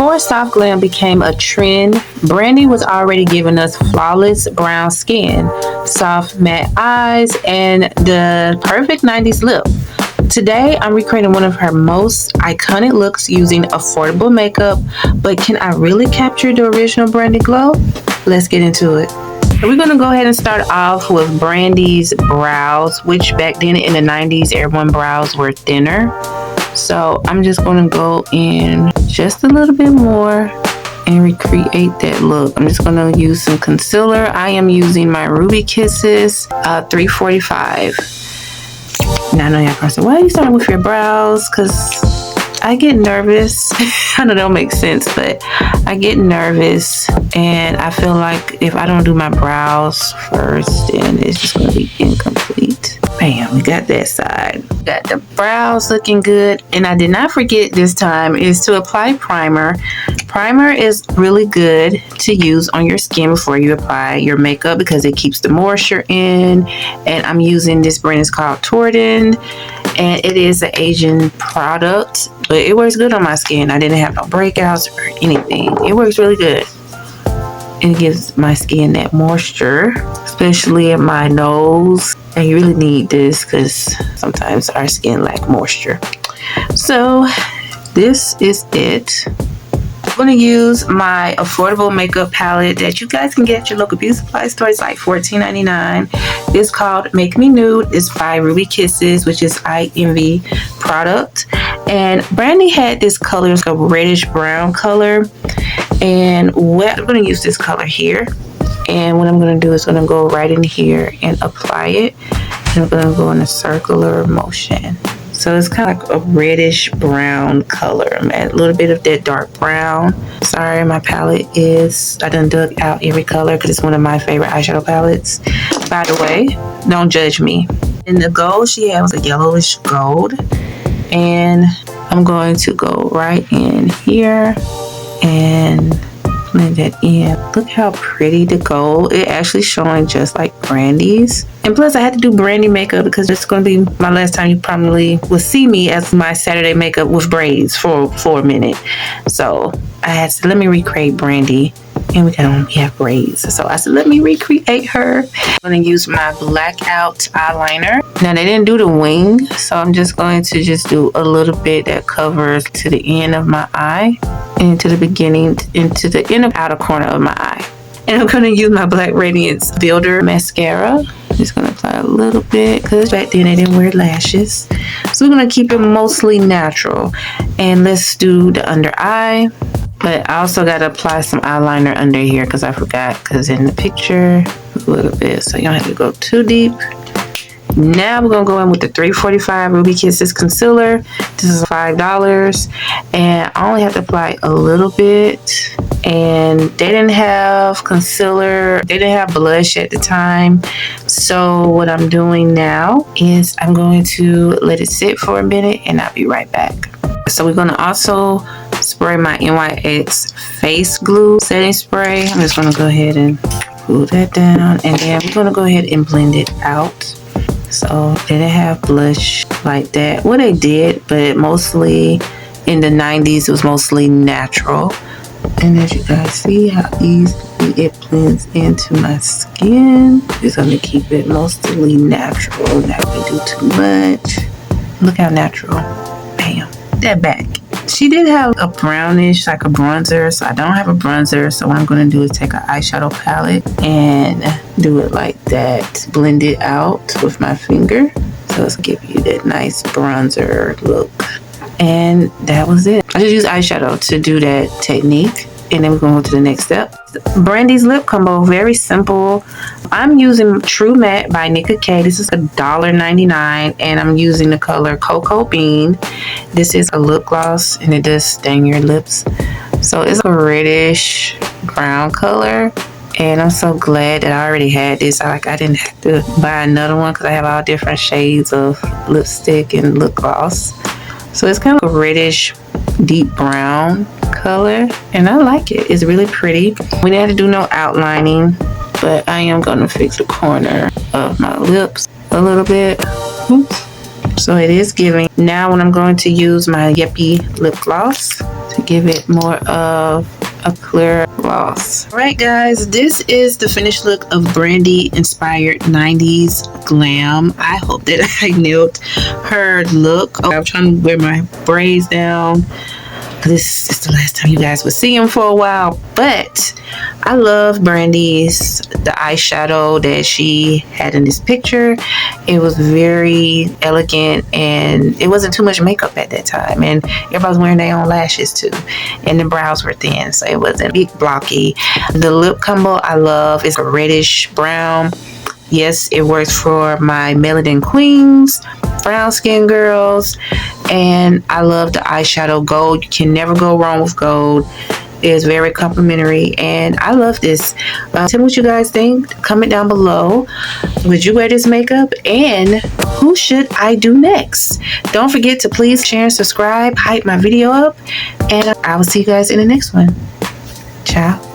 Before soft glam became a trend, Brandy was already giving us flawless brown skin, soft matte eyes, and the perfect 90s lip. Today, I'm recreating one of her most iconic looks using affordable makeup, but can I really capture the original Brandy glow? Let's get into it. We're going to go ahead and start off with Brandy's brows, which back then in the 90s, everyone's brows were thinner. So I'm just going to go in just a little bit more and recreate that look. I'm just going to use some concealer. I am using my Ruby Kisses 345. Now I know y'all gonna say, why are you starting with your brows? Because I get nervous. I know that don't make sense, but I get nervous and I feel like if I don't do my brows first, then it's just gonna be incomplete. Bam, we got that side. Got the brows looking good. And I did not forget this time is to apply primer. Primer is really good to use on your skin before you apply your makeup because it keeps the moisture in. And I'm using this brand, it's called Torden, and it is an Asian product, but it works good on my skin. I didn't have no breakouts or anything. It works really good. It gives my skin that moisture, especially in my nose. And you really need this because sometimes our skin lacks moisture. So this is it. I'm going to use my affordable makeup palette that you guys can get at your local beauty supply store. It's like $14.99. It's called Make Me Nude. It's by Ruby Kisses, which is IMV product. And Brandy had this color, it's a reddish-brown color. And I'm going to use this color here. And what I'm going to do is going to go right in here and apply it. And I'm going to go in a circular motion. So it's kind of like a reddish brown color. I'm at a little bit of that dark brown. Sorry, my palette I done dug out every color because it's one of my favorite eyeshadow palettes. By the way, don't judge me. And the gold she had was a yellowish gold. And I'm going to go right in here and blend that in. Look how pretty the gold. It actually showing just like Brandy's. And plus I had to do Brandy makeup because it's going to be my last time you probably will see me as my Saturday makeup with braids for a minute. So I had to let me recreate Brandy, and we can only have braids. So I said, let me recreate her. I'm going to use my blackout eyeliner. Now they didn't do the wing, so I'm just going to just do a little bit that covers to the end of my eye and to the beginning, into the inner outer corner of my eye. And I'm going to use my Black Radiance Builder mascara. I'm just going to apply a little bit because back then they didn't wear lashes. So we're going to keep it mostly natural. And let's do the under eye. But I also got to apply some eyeliner under here because I forgot, because in the picture, a little bit. So you don't have to go too deep. Now we're going to go in with the 345 Ruby Kisses concealer. This is $5. And I only have to apply a little bit. And they didn't have concealer. They didn't have blush at the time. So what I'm doing now is I'm going to let it sit for a minute and I'll be right back. So we're going to also spray my NYX face glue setting spray. I'm just going to go ahead and pull that down. And then we're going to go ahead and blend it out. So they didn't have blush like that. Well, they did, but mostly in the 90s, it was mostly natural. And as you guys see how easily it blends into my skin. Just going to keep it mostly natural. Not going to do too much. Look how natural. Bam. That back. She did have a brownish, like a bronzer, so I don't have a bronzer. So what I'm going to do is take an eyeshadow palette and do it like that. Blend it out with my finger. So it's give you that nice bronzer look. And that was it. I just use eyeshadow to do that technique. And then we're going to go to the next step. Brandy's lip combo, very simple. I'm using True Matte by Nicka K. This is $1.99, and I'm using the color Cocoa Bean. This is a lip gloss, and it does stain your lips. So it's a reddish brown color, and I'm so glad that I already had this. I didn't have to buy another one because I have all different shades of lipstick and lip gloss. So it's kind of a reddish deep brown color, and I like it. It's really pretty. We didn't have to do no outlining, but I am going to fix the corner of my lips a little bit. Oops. So it is giving. Now when I'm going to use my Yuppie lip gloss, to give it more of a clear gloss. Alright guys, this is the finished look of Brandy inspired 90s Glam. I hope that I nailed her look. Oh, I'm trying to wear my braids down. This is the last time you guys would see them for a while, but I love Brandy's the eyeshadow that she had in this picture. It was very elegant and it wasn't too much makeup at that time, and everybody was wearing their own lashes too, and the brows were thin, so it wasn't big blocky. The lip combo I love is a reddish-brown. Yes, it works for my melanin queens, brown skin girls, and I love the eyeshadow gold. You can never go wrong with gold. It is very complimentary, and I love this. Tell me what you guys think. Comment down below. Would you wear this makeup? And who should I do next? Don't forget to please share and subscribe. Hype my video up, and I will see you guys in the next one. Ciao.